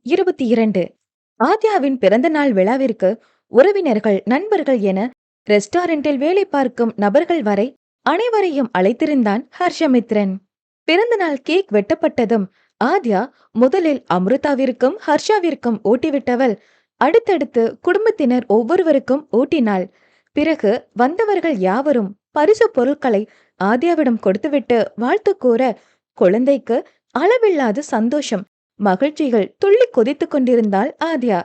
22. ஆத்யாவின் பிறந்த நாள் விழாவிற்கு உறவினர்கள், நண்பர்கள் என ரெஸ்டாரண்டில் வேலை பார்க்கும் நபர்கள் வரை அனைவரையும் அழைத்திருந்தான் ஹர்ஷமித்ரன். பிறந்த நாள் கேக் வெட்டப்பட்டதும் ஆத்யா முதலில் அம்ருதாவிற்கும் ஹர்ஷாவிற்கும் ஊட்டிவிட்டவள் அடுத்தடுத்து குடும்பத்தினர் ஒவ்வொருவருக்கும் ஊட்டினாள். பிறகு வந்தவர்கள் யாவரும் பரிசு பொருட்களை ஆத்யாவிடம் கொடுத்துவிட்டு வாழ்த்து கூற குழந்தைக்கு அளவில்லாத சந்தோஷம், மகிழ்ச்சிகள் துள்ளி கொதித்துக் கொண்டிருந்தாள் ஆத்யா.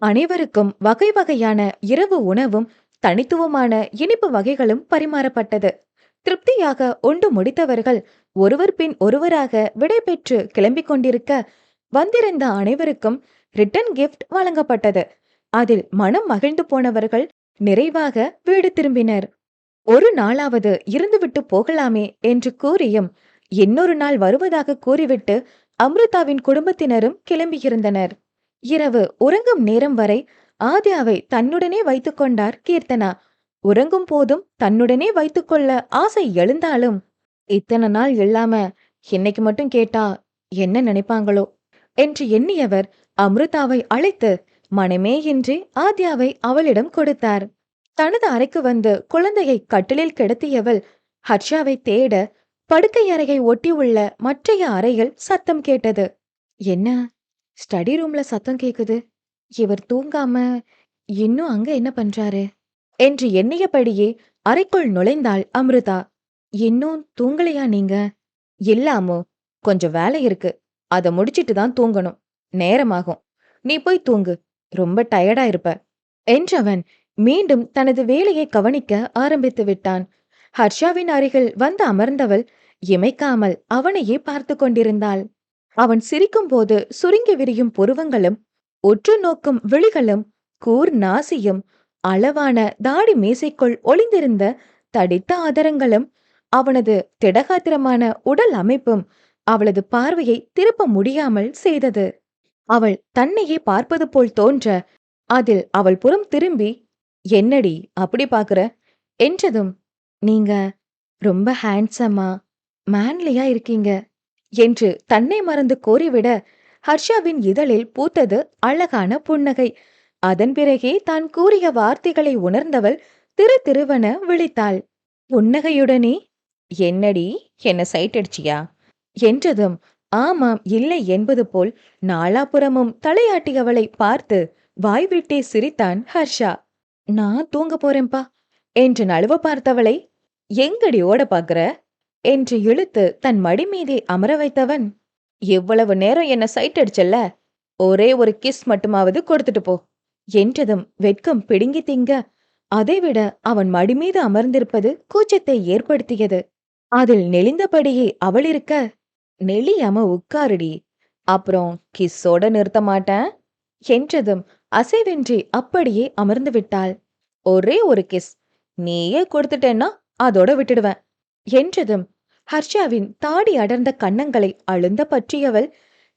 அனைவருக்கும் வகை வகையான இரவு உணவும் தனித்துவமான இனிப்பு வகைகளும் பரிமாறப்பட்டது. திருப்தியாக உண்டு முடித்தவர்கள் ஒருவர் பின் ஒருவராக விடைபெற்று கிளம்பிக் கொண்டிருக்க வந்திருந்த அனைவருக்கும் ரிட்டன் கிஃப்ட் வழங்கப்பட்டது. அதில் மனம் மகிழ்ந்து போனவர்கள் நிறைவாக வீடு திரும்பினர். ஒரு நாளாவது இருந்துவிட்டு போகலாமே என்று கூறியும் இன்னொரு நாள் வருவதாக கூறிவிட்டு அம்ருதாவின் குடும்பத்தினரும் கிளம்பியிருந்தனர். இரவு உறங்கும் நேரம் வரை ஆத்யாவை தன்னுடனே வைத்துக் கொண்டார் கீர்த்தனா. உறங்கும் போதும் தன்னுடனே வைத்துக்கொள்ள ஆசை எழுந்தாலும் இத்தனை நாள் இல்லாம இன்னைக்கு மட்டும் கேட்டா என்ன நினைப்பாங்களோ என்று எண்ணியவர் அம்ருதாவை அழைத்து மனமே இன்றி ஆத்யாவை அவளிடம் கொடுத்தார். தனது அறைக்கு வந்து குழந்தையை கட்டிலில் கிடத்தியவள் ஹர்ஷாவை தேட படுக்கை அறையை ஒட்டியுள்ள மற்றைய அறைகள் சத்தம் கேட்டது. என்ன, ஸ்டடி ரூம்ல சத்தம் கேக்குது, இவர் தூங்காம இன்னும் அங்க என்ன பண்றாரு என்று எண்ணியபடியே அறைக்குள் நுழைந்தாள் அம்ருதா. இன்னும் தூங்கலையா நீங்க? இல்லாமோ, கொஞ்சம் வேலை இருக்கு, அத முடிச்சிட்டு தான் தூங்கணும், நேரமாகும், நீ போய் தூங்கு, ரொம்ப டயர்டா இருப்ப என்றவன் மீண்டும் தனது வேலையை கவனிக்க ஆரம்பித்து விட்டான். ஹர்ஷாவின் அருகில் வந்து அமர்ந்தவள் இமைக்காமல் அவனையே பார்த்து கொண்டிருந்தாள். அவன் சிரிக்கும் போது சுருங்கி விரியும் புருவங்களும் உற்று நோக்கும் விழிகளும் கூர் நாசியும் அளவான தாடி மீசைக்குள் ஒளிந்திருந்த தடித்த ஆதரங்களும் அவனது திடகாத்திரமான உடல் அமைப்பும் அவளது பார்வையை திருப்ப முடியாமல் செய்தது. அவள் தன்னையே பார்ப்பது போல் தோன்ற அதில் அவள் புறம் திரும்பி என்னடி அப்படி பாக்குற என்றதும் நீங்க ரொம்ப ஹேண்ட்ஸமா மேன்லியா இருக்கீங்க என்று தன்னை மறந்து கோரிவிட ஹர்ஷாவின் இதழில் பூத்தது அழகான புன்னகை. அதன் பிறகே தான் கூறிய வார்த்தைகளை உணர்ந்தவள் திரு திருவன விழித்தாள். புன்னகையுடனே என்னடி, என்ன சைட் அடிச்சியா என்றதும் ஆமாம் இல்லை என்பது போல் நாலாபுறமும் தலையாட்டியவளை பார்த்து வாய்விட்டே சிரித்தான் ஹர்ஷா. நான் தூங்க போறேன்பா என்று நழுவ பார்த்தவளை எங்கடி ஓட பாக்குற என்று இழுத்து தன் மடி மீதே அமர வைத்தவன், எவ்வளவு நேரம் என்ன சைட் அடிச்சல்ல, ஒரே ஒரு கிஸ் மட்டுமாவது கொடுத்துட்டு போ என்றதும் வெட்கம் பிடுங்கி திங்க அதைவிட அவன் மடி மீது அமர்ந்திருப்பது கூச்சத்தை ஏற்படுத்தியது. அதில் நெளிந்தபடியே அவள் இருக்க, நெளியாம உட்காருடி, அப்புறம் கிஸ்ஸோட நிறுத்த மாட்டேன் என்றதும் அசைவின்றி அப்படியே அமர்ந்து விட்டாள். ஒரே ஒரு கிஸ் நீயே கொடுத்துட்டேன்னா அதோட விட்டுடுவேன் என்றதும் ஹர்ஷாவின் தாடி அடர்ந்த கன்னங்களை அழுந்த பற்றியவள்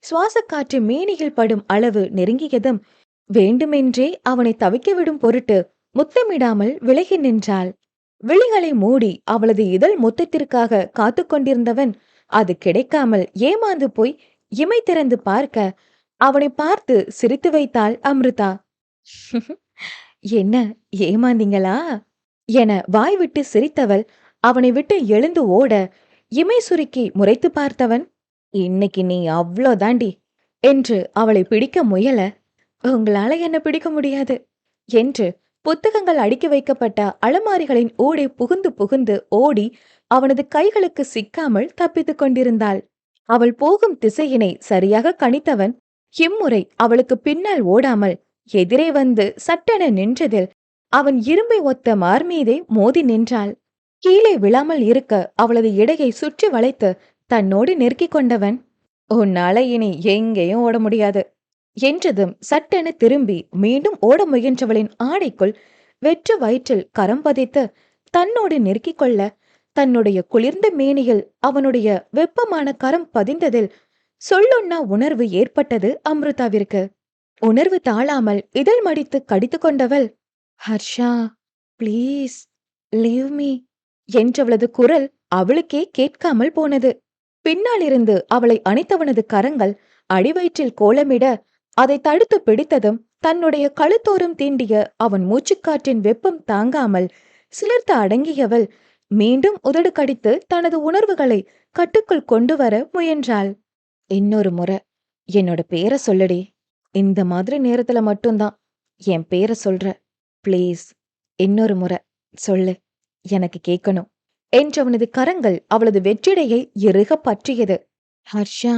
சுவாச காற்று மேனியில் படும் அளவு நெருங்கியதும் வேண்டுமென்றே அவனை தவிக்க விடும் பொருட்டு முத்தமிடாமல் விலகி நின்றாள். விழிகளை மூடி அவளது இதழ் முத்தத்திற்காக காத்து கொண்டிருந்தவன் அது கிடைக்காமல் ஏமாந்து போய் இமை திறந்து பார்க்க அவனை பார்த்து சிரித்து வைத்தாள் அம்ருதா. என்ன, ஏமாந்தீங்களா என வாய் விட்டு சிரித்தவள் அவனை விட்டு எழுந்து ஓட இமை சுருக்கி முறைத்து பார்த்தவன், இன்னைக்கு நீ அவ்வளோ தாண்டி என்று அவளை பிடிக்க முயல, உங்களால என்ன பிடிக்க முடியாது என்று புத்தகங்கள் அடுக்கி வைக்கப்பட்ட அலமாரிகளின் ஊடே புகுந்து புகுந்து ஓடி அவனது கைகளுக்கு சிக்காமல் தப்பித்துக் கொண்டிருந்தாள். அவள் போகும் திசையினை சரியாக கணித்தவன் இம்முறை அவளுக்கு பின்னால் ஓடாமல் எதிரே வந்து சட்டென நின்றதில் அவன் இரும்பை ஒத்த மார்மீதே மோதி நின்றாள். கீழே விழாமல் இருக்க அவளது இடையை சுற்றி வளைத்து தன்னோடு நெருக்கிக் கொண்டவன், உன்னால இனி எங்கேயும் ஓட முடியாது என்றதும் சட்டென திரும்பி மீண்டும் ஓட முயன்றவளின் ஆடைக்குள் வெற்று வயிற்றில் கரம் பதித்து தன்னோடு நெருக்கிக் கொள்ள தன்னுடைய குளிர்ந்த மேனியில் அவனுடைய வெப்பமான கரம் பதிந்ததில் சொல்லொன்னா உணர்வு ஏற்பட்டது அம்ருதாவிற்கு. உணர்வு தாழாமல் இதழ் மடித்து கடித்து கொண்டவள், ஹர்ஷா ப்ளீஸ் லீவ் மீ என்றவளது குரல் அவளுக்கே கேட்காமல் போனது. பின்னாலிருந்து அவளை அணைத்தவனது கரங்கள் அடிவயிற்றில் கோலமிட அதை தடுத்து பிடித்ததும் தன்னுடைய கழுத்தோரம் தீண்டிய அவன் மூச்சுக்காற்றின் வெப்பம் தாங்காமல் சிலிர்த்து அடங்கியவள் மீண்டும் உதடு கடித்து தனது உணர்வுகளை கட்டுக்குள் கொண்டு வர முயன்றாள். இன்னொரு முறை என்னோட பேரை சொல்லடி. இந்த மாதிரி நேரத்துல மட்டும்தான் என் பேரை சொல்ற. ப்ளீஸ் இன்னொரு முறை சொல்லு, எனக்கு கேட்கணும் என்றவனது கரங்கள் அவளது வெற்றிடையை இறுக பற்றியது. ஹர்ஷா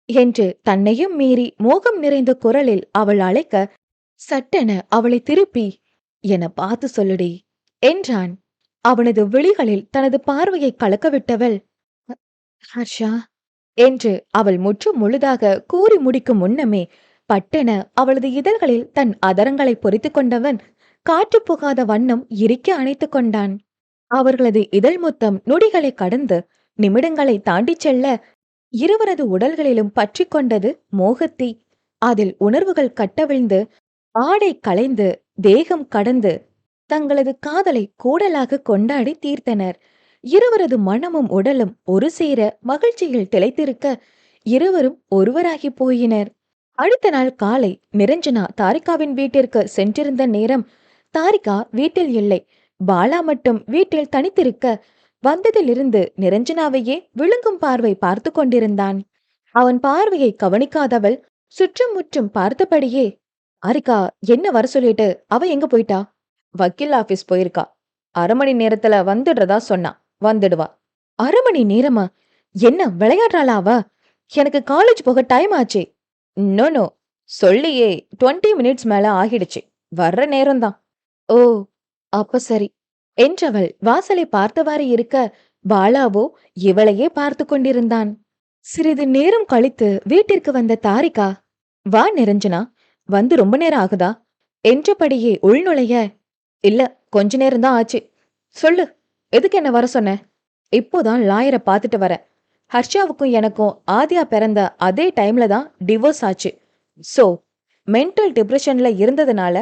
என்று தன்னையும் மீறி மோகம் நிறைந்த குரலில் அவள் அழைக்க, சட்டென அவளை திருப்பி என பார்த்து சொல்லுடி என்றான். அவனது விழிகளில் தனது பார்வையை கலக்கவிட்டவள், ஹர்ஷா என்று அவள் முற்று முழுதாக கூறி முடிக்கும் முன்னமே பட்டென அவளது இதழ்களில் தன் அதரங்களை பொறித்து கொண்டவன் காற்று புகாத வண்ணம் இறுக்கி அணைத்து கொண்டான். அவர்களது இதழ் முத்தம் நொடிகளை கடந்து நிமிடங்களை தாண்டிச் செல்ல இருவரது உடல்களிலும் பற்றி கொண்டது மோகத்தீ. அதில் உணர்வுகள் கட்டவிழ்ந்து ஆடை களைந்து தேகம் கடந்து தங்களது காதலை கூடலாக கொண்டாடி தீர்த்தனர். இருவரது மனமும் உடலும் ஒரு சேர மகிழ்ச்சியில் திளைத்திருக்க இருவரும் ஒருவராகி போயினர். அடுத்த நாள் காலை நிரஞ்சனா தாரிகாவின் வீட்டிற்கு சென்றிருந்த நேரம் தாரிகா வீட்டில் இல்லை. பாலா மட்டும் வீட்டில் தனித்திருக்க வந்ததிலிருந்து நிரஞ்சனாவையே விழுங்கும் பார்வை பார்த்து கொண்டிருந்தான். அவன் பார்வையை கவனிக்காதவள் சுற்றும் முற்றும் பார்த்தபடியே, தாரிகா என்ன வர சொல்லிட்டு அவ எங்க போயிட்டா? வக்கீல் ஆபீஸ் போயிருக்கா. 1/2 மணி நேரத்துல வந்துடுறதா சொன்னா. வந்துடுவா. 1/2 மணி நேரமா? என்ன விளையாடுறாளா அவ? எனக்கு காலேஜ் போக டைம் ஆச்சே. நோ நோ, சொல்லியே 20 மினிட்ஸ் மேல ஆகிடுச்சு. வர்ற நேரம்தான். ஓ அப்ப சரி என்றவள் வாசலை பார்த்தவாறு இருக்க, பாலாவோ இவளையே பார்த்து கொண்டிருந்தான். சிறிது நேரம் கழித்து வீட்டிற்கு வந்த தாரிகா, வா நிரஞ்சனா, வந்து ரொம்ப நேரம் ஆகுதா என்றபடியே உள்நுழைய, இல்ல கொஞ்ச நேரம்தான் ஆச்சு. சொல்லு, எதுக்கு என்ன வர சொன்ன? இப்போதான் லாயரை பார்த்துட்டு வர. ஹர்ஷாவுக்கும் எனக்கும் ஆதியா பிறந்த அதே டைம்ல தான் டிவோர்ஸ் ஆச்சு. சோ மென்டல் டிப்ரெஷன்ல இருந்ததுனால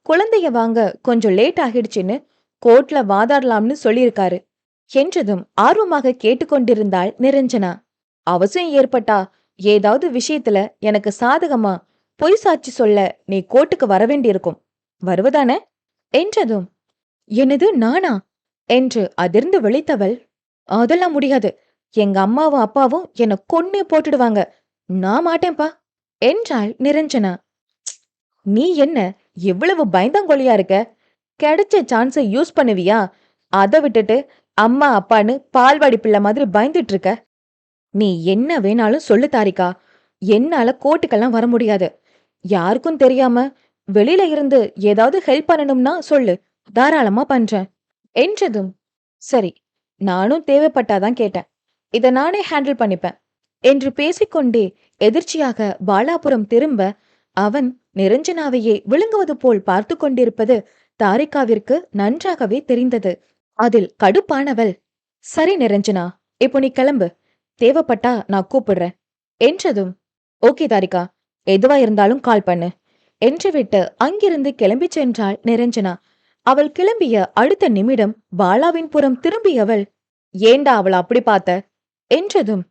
குழந்தைய வாங்க கொஞ்சம் லேட் ஆகிடுச்சுன்னு கோர்ட்ல வாதாடலாம்னு சொல்லியிருக்காரு என்றதும் ஆர்வமாக கேட்டுக்கொண்டிருந்தாள் நிரஞ்சனா. அவசியம் ஏற்பட்டா ஏதாவது விஷயத்துல எனக்கு சாதகமா பொய் சாட்சி சொல்ல நீ கோர்ட்டுக்கு வரவேண்டியிருக்கும். வருவதானே என்றதும், என்னது நானா என்று அதிர்ந்து விழித்தவள், அதெல்லாம் முடியாது. எங்க அம்மாவும் அப்பாவும் என்ன கொன்னே போட்டுடுவாங்க. நான் மாட்டேன்பா என்றாள் நிரஞ்சனா. நீ என்ன எவ்வளவு பயந்தாங்கொழியா இருக்க? கிடைச்ச சான்ஸை யூஸ் பண்ணுவியா? அதை விட்டுட்டு அம்மா அப்பான்னு பால்வாடி பிள்ளை மாதிரி பயந்துட்டு இருக்க. நீ என்ன வேணாலும் சொல்லு தாரிகா, என்னால கோர்ட்டுக்கெல்லாம் வர முடியாது. யாருக்கும் தெரியாம வெளியில இருந்து ஏதாவது ஹெல்ப் பண்ணணும்னா சொல்லு, தாராளமா பண்றேன் என்றதும், சரி நானும் தேவைப்பட்டாதான் கேட்டேன். இத நானே ஹேண்டில் பண்ணிப்பேன் என்று பேசிக்கொண்டே எதிர்ச்சியாக பாலாபுரம் திரும்ப அவன் நிரஞ்சனாவையே விழுங்குவது போல் பார்த்து கொண்டிருப்பது தாரிகாவிற்கு நன்றாகவே தெரிந்தது. அதில் கடுப்பானவள், சரி நிரஞ்சனா, இப்போ நீ கிளம்பு, தேவைப்பட்டா நான் கூப்பிடுறேன் என்றதும், ஓகே தாரிகா, எதுவா இருந்தாலும் கால் பண்ணு என்று விட்டு அங்கிருந்து கிளம்பி சென்றாள் நிரஞ்சனா. அவள் கிளம்பிய அடுத்த நிமிடம் பாலாவின் புறம் திரும்பியவள், ஏண்டா அவளை அப்படி பார்த்த என்றதும்,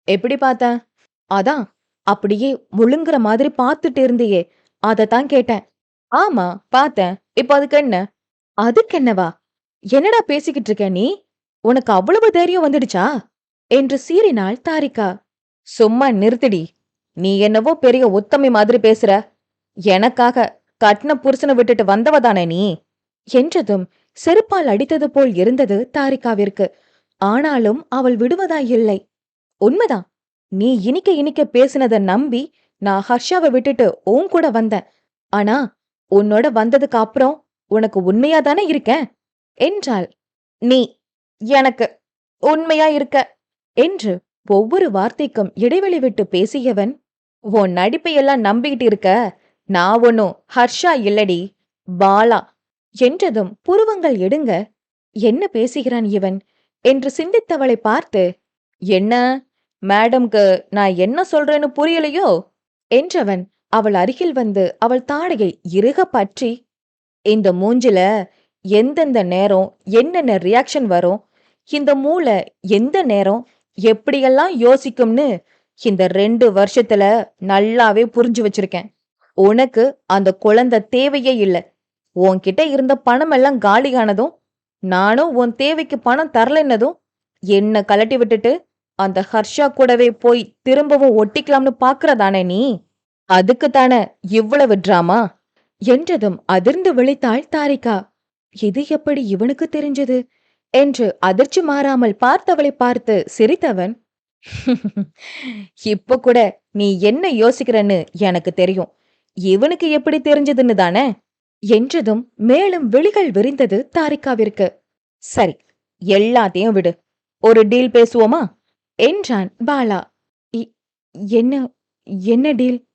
எப்படி பார்த்த? அதான் அப்படியே முழுங்குற மாதிரி பார்த்துட்டு இருந்தியே, அதத்தான் கேட்டேன். ஆமா பார்த்தேன், இப்ப அதுக்கு என்ன? அதுக்கு என்னவா? என்னடா பேசிக்கிட்டு இருக்க நீ? உனக்கு அவ்வளவு தைரியம் வந்துடுச்சா என்று சீறினாள் தாரிகா. சும்மா நிறுத்திடி. நீ என்னவோ பெரிய உத்தமி மாதிரி பேசுற. எனக்காக கட்ன புருஷனை விட்டுட்டு வந்தவதானே நீ என்றதும் செருப்பால் அடித்தது போல் இருந்தது தாரிகாவிற்கு. ஆனாலும் அவள் விடுவதாயில்லை. உண்மைதான், நீ இனிக்க இனிக்க பேசினத நம்பி நான் ஹர்ஷாவை விட்டுட்டு உன் கூட வந்தேன். ஆனா உன்னோட வந்ததுக்கு அப்புறம் உனக்கு உண்மையா தானே இருக்கேன் என்றாள். நீ எனக்கு உண்மையா இருக்க என்று ஒவ்வொரு வார்த்தைக்கும் இடைவெளி விட்டு பேசியவன், உன் நடிப்பையெல்லாம் நம்பிக்கிட்டு இருக்க. நான் ஒன்னும் ஹர்ஷா இல்லடி, பாலா என்றதும் புருவங்கள் எடுங்க, என்ன பேசுகிறான் இவன் என்று சிந்தித்தவளை பார்த்து, என்ன மேடம்க்கு நான் என்ன சொல்றேன்னு புரியலையோ என்றவன் அவள் அருகில் வந்து அவள் தாடையை இறுக பற்றி, இந்த மூஞ்சில எந்தெந்த நேரம் என்னென்ன ரியாக்ஷன் வரும், இந்த மூளை எந்த நேரம் எப்படியெல்லாம் யோசிக்கும்னு இந்த 2 வருஷத்துல நல்லாவே புரிஞ்சு வச்சிருக்கேன். உனக்கு அந்த குழந்தை தேவையே இல்ல. உன்கிட்ட இருந்த பணம் எல்லாம் காலியானதும், நானும் உன் தேவைக்கு பணம் தரலன்னதும், என்ன கழட்டி விட்டுட்டு அந்த ஹர்ஷா கூடவே போய் திரும்பவும் ஒட்டிக்கலாம்னு பாக்குறதானே நீ? அதுக்கு தானே இவ்வளவு டிராமா என்றதும் அதிர்ந்து விழித்தாள் தாரிகா. இது எப்படி இவனுக்கு தெரிஞ்சது என்று அதிர்ச்சி மாறாமல் பார்த்தவளை பார்த்து சிரித்தவன், இப்ப கூட நீ என்ன யோசிக்கிறன்னு எனக்கு தெரியும். இவனுக்கு எப்படி தெரிஞ்சதுன்னு தானே என்றதும் மேலும் விழிகள் விரிந்தது தாரிகாவிற்கு. சரி, எல்லாத்தையும் விடு, ஒரு டீல் பேசுவோமா என்றான் பாலா. "இ- என்ன என்ன டீல்?"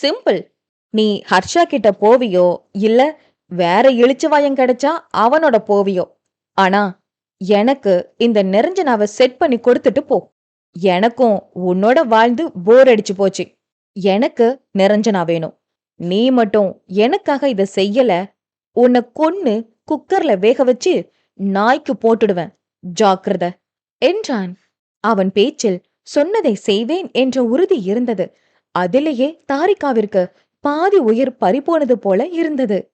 சிம்பிள். நீ ஹர்ஷா கிட்ட போவியோ இல்ல வேற இளிச்சவாயம் கிடைச்சா அவனோட போவியோ, ஆனா எனக்கு இந்த நிரஞ்சனாவை செட் பண்ணி கொடுத்துட்டு போ. எனக்கும் உன்னோட வாழ்ந்து போர் அடிச்சு போச்சு. எனக்கு நிரஞ்சனா வேணும். நீ மட்டும் எனக்காக இத செய்யல, உன்னை கொன்னு குக்கர்ல வேக வச்சு நாய்க்கு போட்டுடுவேன், ஜாக்கிரத என்றான். அவன் பேச்சில் சொன்னதை செய்வேன் என்ற உறுதி இருந்தது. அதிலேயே தாரிகாவிற்கு பாதி உயிர் பறிபோனது போல இருந்தது.